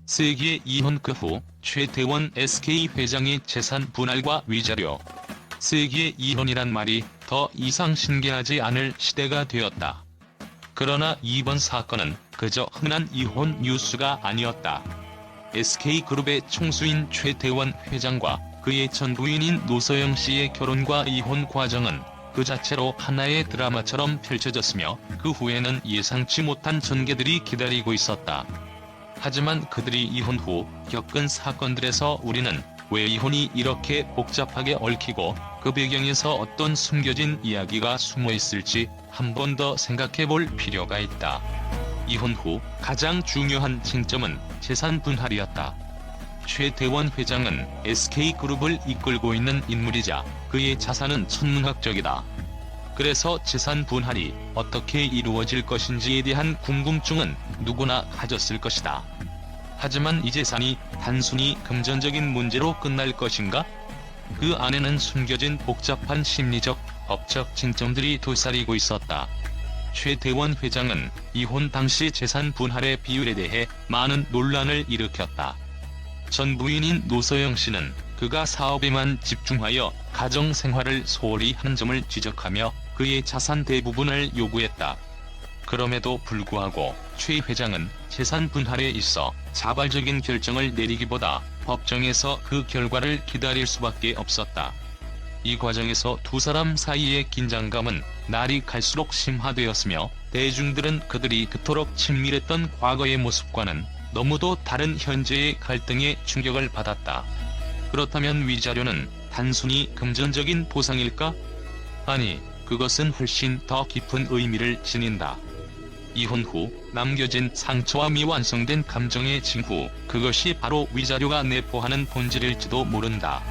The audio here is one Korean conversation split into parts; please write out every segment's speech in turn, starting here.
세기의 이혼 그 후 최태원 SK 회장의 재산 분할과 위자료. 세기의 이혼이란 말이 더 이상 신기하지 않을 시대가 되었다. 그러나 이번 사건은 그저 흔한 이혼 뉴스가 아니었다. SK그룹의 총수인 최태원 회장과 그의 전 부인인 노서영 씨의 결혼과 이혼 과정은 그 자체로 하나의 드라마처럼 펼쳐졌으며 그 후에는 예상치 못한 전개들이 기다리고 있었다. 하지만 그들이 이혼 후 겪은 사건들에서 우리는 왜 이혼이 이렇게 복잡하게 얽히고 그 배경에서 어떤 숨겨진 이야기가 숨어 있을지 한 번 더 생각해 볼 필요가 있다. 이혼 후 가장 중요한 쟁점은 재산 분할이었다. 최태원 회장은 SK그룹을 이끌고 있는 인물이자 그의 자산은 천문학적이다. 그래서 재산 분할이 어떻게 이루어질 것인지에 대한 궁금증은 누구나 가졌을 것이다. 하지만 이 재산이 단순히 금전적인 문제로 끝날 것인가? 그 안에는 숨겨진 복잡한 심리적, 법적 쟁점들이 도사리고 있었다. 최태원 회장은 이혼 당시 재산 분할의 비율에 대해 많은 논란을 일으켰다. 전 부인인 노서영 씨는 그가 사업에만 집중하여 가정 생활을 소홀히 한 점을 지적하며 그의 자산 대부분을 요구했다. 그럼에도 불구하고 최 회장은 재산 분할에 있어 자발적인 결정을 내리기보다 법정에서 그 결과를 기다릴 수밖에 없었다. 이 과정에서 두 사람 사이의 긴장감은 날이 갈수록 심화되었으며 대중들은 그들이 그토록 친밀했던 과거의 모습과는 너무도 다른 현재의 갈등에 충격을 받았다. 그렇다면 위자료는 단순히 금전적인 보상일까? 아니, 그것은 훨씬 더 깊은 의미를 지닌다. 이혼 후 남겨진 상처와 미완성된 감정의 징후, 그것이 바로 위자료가 내포하는 본질일지도 모른다.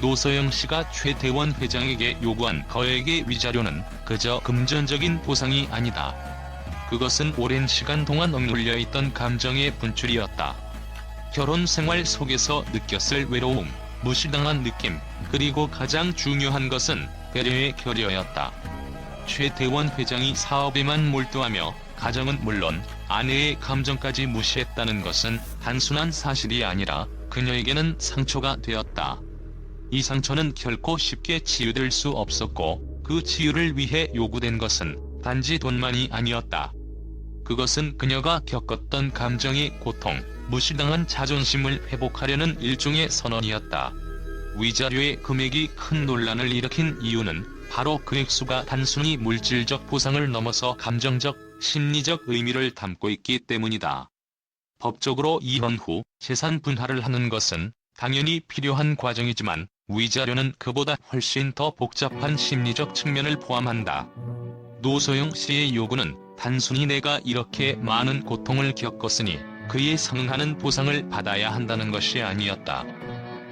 노서영 씨가 최태원 회장에게 요구한 거액의 위자료는 그저 금전적인 보상이 아니다. 그것은 오랜 시간 동안 억눌려 있던 감정의 분출이었다. 결혼 생활 속에서 느꼈을 외로움, 무시당한 느낌, 그리고 가장 중요한 것은 배려의 결여였다. 최태원 회장이 사업에만 몰두하며 가정은 물론 아내의 감정까지 무시했다는 것은 단순한 사실이 아니라 그녀에게는 상처가 되었다. 이 상처는 결코 쉽게 치유될 수 없었고 그 치유를 위해 요구된 것은 단지 돈만이 아니었다. 그것은 그녀가 겪었던 감정의 고통, 무시당한 자존심을 회복하려는 일종의 선언이었다. 위자료의 금액이 큰 논란을 일으킨 이유는 바로 그 액수가 단순히 물질적 보상을 넘어서 감정적, 심리적 의미를 담고 있기 때문이다. 법적으로 이혼 후 재산 분할을 하는 것은 당연히 필요한 과정이지만 위자료는 그보다 훨씬 더 복잡한 심리적 측면을 포함한다. 노서영 씨의 요구는 단순히 내가 이렇게 많은 고통을 겪었으니 그에 상응하는 보상을 받아야 한다는 것이 아니었다.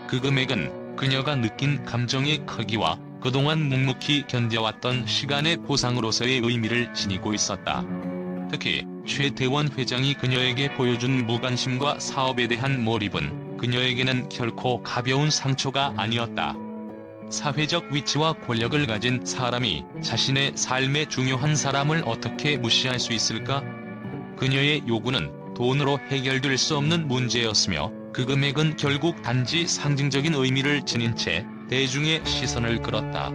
그 금액은 그녀가 느낀 감정의 크기와 그동안 묵묵히 견뎌왔던 시간의 보상으로서의 의미를 지니고 있었다. 특히 최태원 회장이 그녀에게 보여준 무관심과 사업에 대한 몰입은 그녀에게는 결코 가벼운 상처가 아니었다. 사회적 위치와 권력을 가진 사람이 자신의 삶에 중요한 사람을 어떻게 무시할 수 있을까? 그녀의 요구는 돈으로 해결될 수 없는 문제였으며 그 금액은 결국 단지 상징적인 의미를 지닌 채 대중의 시선을 끌었다.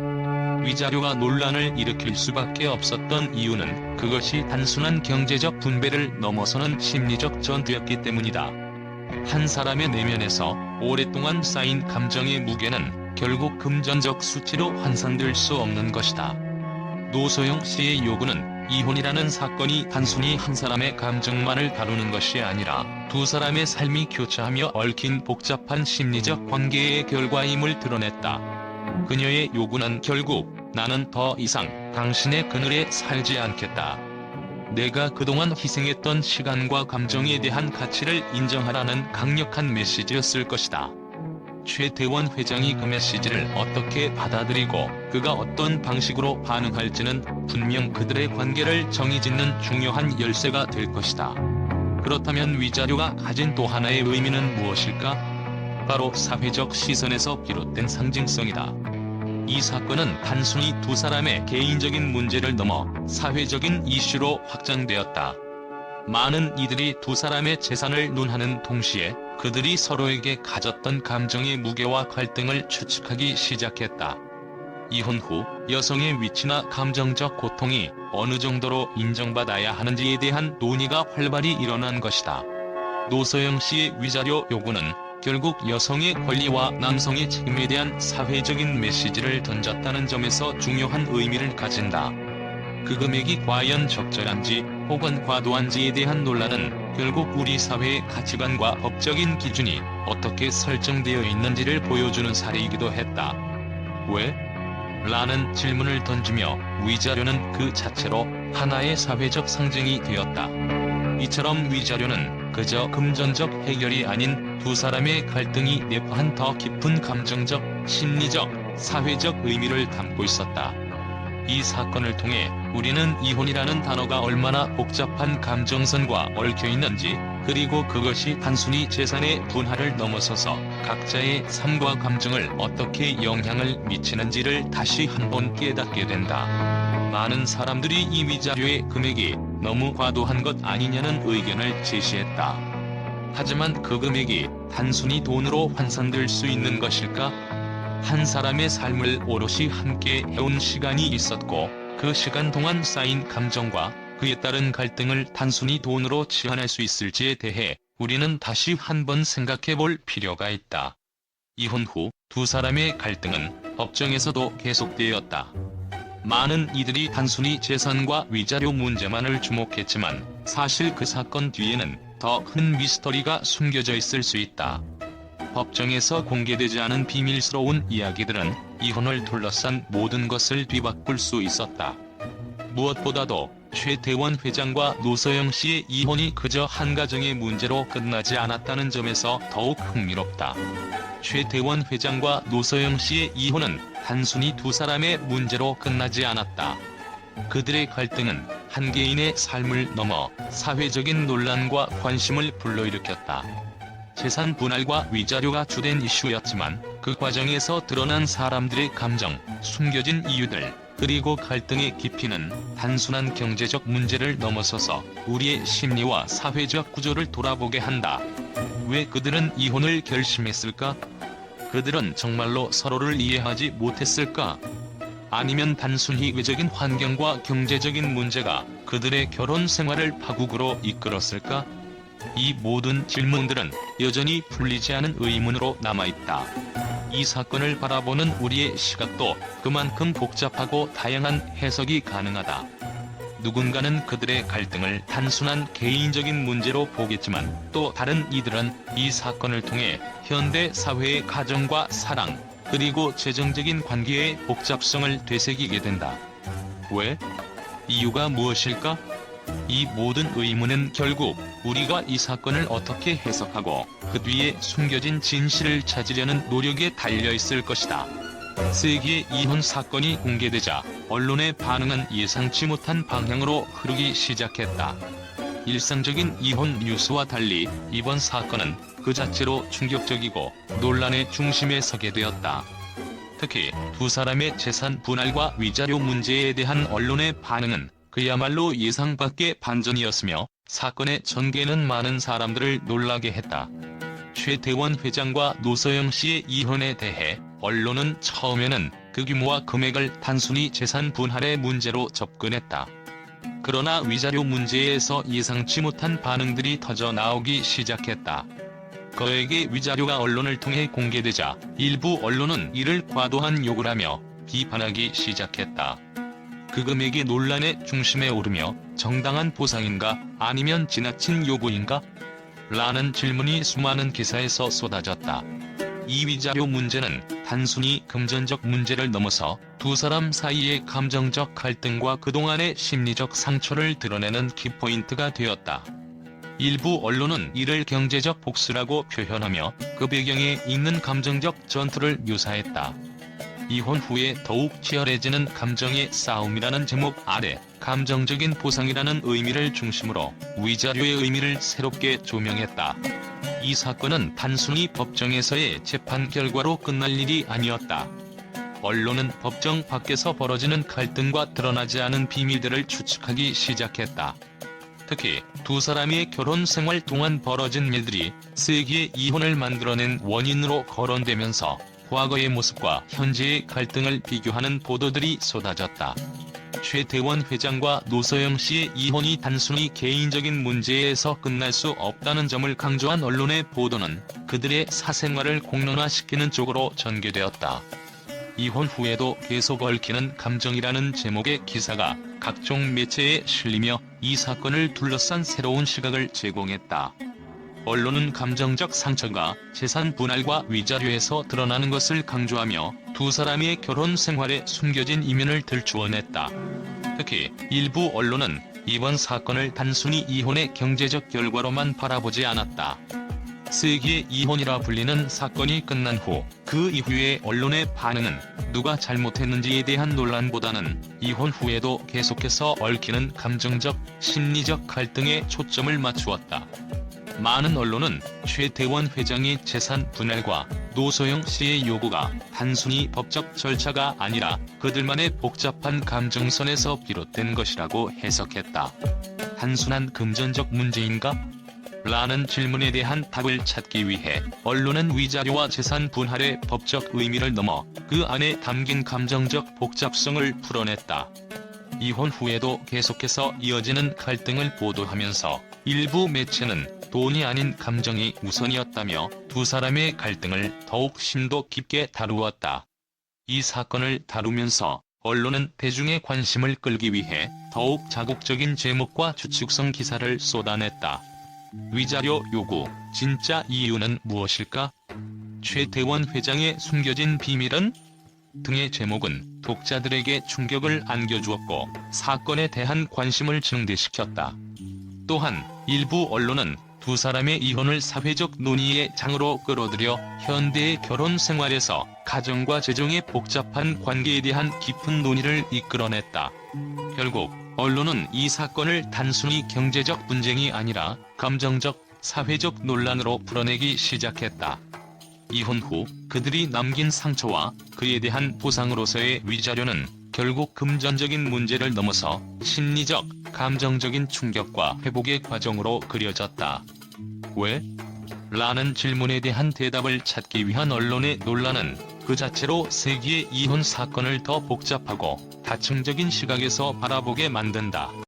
위자료가 논란을 일으킬 수밖에 없었던 이유는 그것이 단순한 경제적 분배를 넘어서는 심리적 전투였기 때문이다. 한 사람의 내면에서 오랫동안 쌓인 감정의 무게는 결국 금전적 수치로 환산될 수 없는 것이다. 노서영 씨의 요구는 이혼이라는 사건이 단순히 한 사람의 감정만을 다루는 것이 아니라 두 사람의 삶이 교차하며 얽힌 복잡한 심리적 관계의 결과임을 드러냈다. 그녀의 요구는 결국 나는 더 이상 당신의 그늘에 살지 않겠다. 내가 그동안 희생했던 시간과 감정에 대한 가치를 인정하라는 강력한 메시지였을 것이다. 최태원 회장이 그 메시지를 어떻게 받아들이고 그가 어떤 방식으로 반응할지는 분명 그들의 관계를 정의짓는 중요한 열쇠가 될 것이다. 그렇다면 위자료가 가진 또 하나의 의미는 무엇일까? 바로 사회적 시선에서 비롯된 상징성이다. 이 사건은 단순히 두 사람의 개인적인 문제를 넘어 사회적인 이슈로 확장되었다. 많은 이들이 두 사람의 재산을 논하는 동시에 그들이 서로에게 가졌던 감정의 무게와 갈등을 추측하기 시작했다. 이혼 후 여성의 위치나 감정적 고통이 어느 정도로 인정받아야 하는지에 대한 논의가 활발히 일어난 것이다. 노소영 씨의 위자료 요구는 결국 여성의 권리와 남성의 책임에 대한 사회적인 메시지를 던졌다는 점에서 중요한 의미를 가진다. 그 금액이 과연 적절한지 혹은 과도한지에 대한 논란은 결국 우리 사회의 가치관과 법적인 기준이 어떻게 설정되어 있는지를 보여주는 사례이기도 했다. 왜? 라는 질문을 던지며 위자료는 그 자체로 하나의 사회적 상징이 되었다. 이처럼 위자료는 그저 금전적 해결이 아닌 두 사람의 갈등이 내포한 더 깊은 감정적, 심리적, 사회적 의미를 담고 있었다. 이 사건을 통해 우리는 이혼이라는 단어가 얼마나 복잡한 감정선과 얽혀있는지, 그리고 그것이 단순히 재산의 분할을 넘어서서 각자의 삶과 감정을 어떻게 영향을 미치는지를 다시 한번 깨닫게 된다. 많은 사람들이 이 위자료의 금액이 너무 과도한 것 아니냐는 의견을 제시했다. 하지만 그 금액이 단순히 돈으로 환산될 수 있는 것일까? 한 사람의 삶을 오롯이 함께 해온 시간이 있었고, 그 시간 동안 쌓인 감정과 그에 따른 갈등을 단순히 돈으로 치환할 수 있을지에 대해 우리는 다시 한번 생각해 볼 필요가 있다. 이혼 후 두 사람의 갈등은 법정에서도 계속되었다. 많은 이들이 단순히 재산과 위자료 문제만을 주목했지만 사실 그 사건 뒤에는 더 큰 미스터리가 숨겨져 있을 수 있다. 법정에서 공개되지 않은 비밀스러운 이야기들은 이혼을 둘러싼 모든 것을 뒤바꿀 수 있었다. 무엇보다도 최태원 회장과 노소영 씨의 이혼이 그저 한 가정의 문제로 끝나지 않았다는 점에서 더욱 흥미롭다. 최태원 회장과 노소영 씨의 이혼은 단순히 두 사람의 문제로 끝나지 않았다. 그들의 갈등은 한 개인의 삶을 넘어 사회적인 논란과 관심을 불러일으켰다. 재산 분할과 위자료가 주된 이슈였지만 그 과정에서 드러난 사람들의 감정, 숨겨진 이유들, 그리고 갈등의 깊이는 단순한 경제적 문제를 넘어서서 우리의 심리와 사회적 구조를 돌아보게 한다. 왜 그들은 이혼을 결심했을까? 그들은 정말로 서로를 이해하지 못했을까? 아니면 단순히 외적인 환경과 경제적인 문제가 그들의 결혼 생활을 파국으로 이끌었을까? 이 모든 질문들은 여전히 풀리지 않은 의문으로 남아있다. 이 사건을 바라보는 우리의 시각도 그만큼 복잡하고 다양한 해석이 가능하다. 누군가는 그들의 갈등을 단순한 개인적인 문제로 보겠지만, 또 다른 이들은 이 사건을 통해 현대 사회의 가정과 사랑, 그리고 재정적인 관계의 복잡성을 되새기게 된다. 왜? 이유가 무엇일까? 이 모든 의문은 결국 우리가 이 사건을 어떻게 해석하고 그 뒤에 숨겨진 진실을 찾으려는 노력에 달려있을 것이다. 세기의 이혼 사건이 공개되자 언론의 반응은 예상치 못한 방향으로 흐르기 시작했다. 일상적인 이혼 뉴스와 달리 이번 사건은 그 자체로 충격적이고 논란의 중심에 서게 되었다. 특히 두 사람의 재산 분할과 위자료 문제에 대한 언론의 반응은 그야말로 예상 밖의 반전이었으며, 사건의 전개는 많은 사람들을 놀라게 했다. 최태원 회장과 노소영 씨의 이혼에 대해 언론은 처음에는 그 규모와 금액을 단순히 재산 분할의 문제로 접근했다. 그러나 위자료 문제에서 예상치 못한 반응들이 터져 나오기 시작했다. 거액의 위자료가 언론을 통해 공개되자 일부 언론은 이를 과도한 요구라며 비판하기 시작했다. 그 금액이 논란의 중심에 오르며 정당한 보상인가 아니면 지나친 요구인가? 라는 질문이 수많은 기사에서 쏟아졌다. 이 위자료 문제는 단순히 금전적 문제를 넘어서 두 사람 사이의 감정적 갈등과 그동안의 심리적 상처를 드러내는 키포인트가 되었다. 일부 언론은 이를 경제적 복수라고 표현하며 그 배경에 있는 감정적 전투를 묘사했다. 이혼 후에 더욱 치열해지는 감정의 싸움이라는 제목 아래 감정적인 보상이라는 의미를 중심으로 위자료의 의미를 새롭게 조명했다. 이 사건은 단순히 법정에서의 재판 결과로 끝날 일이 아니었다. 언론은 법정 밖에서 벌어지는 갈등과 드러나지 않은 비밀들을 추측하기 시작했다. 특히 두 사람의 결혼 생활 동안 벌어진 일들이 세기의 이혼을 만들어낸 원인으로 거론되면서 과거의 모습과 현재의 갈등을 비교하는 보도들이 쏟아졌다. 최태원 회장과 노소영 씨의 이혼이 단순히 개인적인 문제에서 끝날 수 없다는 점을 강조한 언론의 보도는 그들의 사생활을 공론화시키는 쪽으로 전개되었다. 이혼 후에도 계속 얽히는 감정이라는 제목의 기사가 각종 매체에 실리며 이 사건을 둘러싼 새로운 시각을 제공했다. 언론은 감정적 상처가 재산 분할과 위자료에서 드러나는 것을 강조하며 두 사람의 결혼 생활에 숨겨진 이면을 들추어냈다. 특히 일부 언론은 이번 사건을 단순히 이혼의 경제적 결과로만 바라보지 않았다. 세기의 이혼이라 불리는 사건이 끝난 후 그 이후의 언론의 반응은 누가 잘못했는지에 대한 논란보다는 이혼 후에도 계속해서 얽히는 감정적, 심리적 갈등에 초점을 맞추었다. 많은 언론은 최태원 회장의 재산 분할과 노소영 씨의 요구가 단순히 법적 절차가 아니라 그들만의 복잡한 감정선에서 비롯된 것이라고 해석했다. 단순한 금전적 문제인가? 라는 질문에 대한 답을 찾기 위해 언론은 위자료와 재산 분할의 법적 의미를 넘어 그 안에 담긴 감정적 복잡성을 풀어냈다. 이혼 후에도 계속해서 이어지는 갈등을 보도하면서 일부 매체는 돈이 아닌 감정이 우선이었다며 두 사람의 갈등을 더욱 심도 깊게 다루었다. 이 사건을 다루면서 언론은 대중의 관심을 끌기 위해 더욱 자극적인 제목과 추측성 기사를 쏟아냈다. 위자료 요구, 진짜 이유는 무엇일까? 최태원 회장의 숨겨진 비밀은? 등의 제목은 독자들에게 충격을 안겨주었고 사건에 대한 관심을 증대시켰다. 또한 일부 언론은 두 사람의 이혼을 사회적 논의의 장으로 끌어들여 현대의 결혼 생활에서 가정과 재정의 복잡한 관계에 대한 깊은 논의를 이끌어냈다. 결국 언론은 이 사건을 단순히 경제적 분쟁이 아니라 감정적, 사회적 논란으로 풀어내기 시작했다. 이혼 후 그들이 남긴 상처와 그에 대한 보상으로서의 위자료는 결국 금전적인 문제를 넘어서 심리적, 감정적인 충격과 회복의 과정으로 그려졌다. 왜? 라는 질문에 대한 대답을 찾기 위한 언론의 논란은 그 자체로 세기의 이혼 사건을 더 복잡하고 다층적인 시각에서 바라보게 만든다.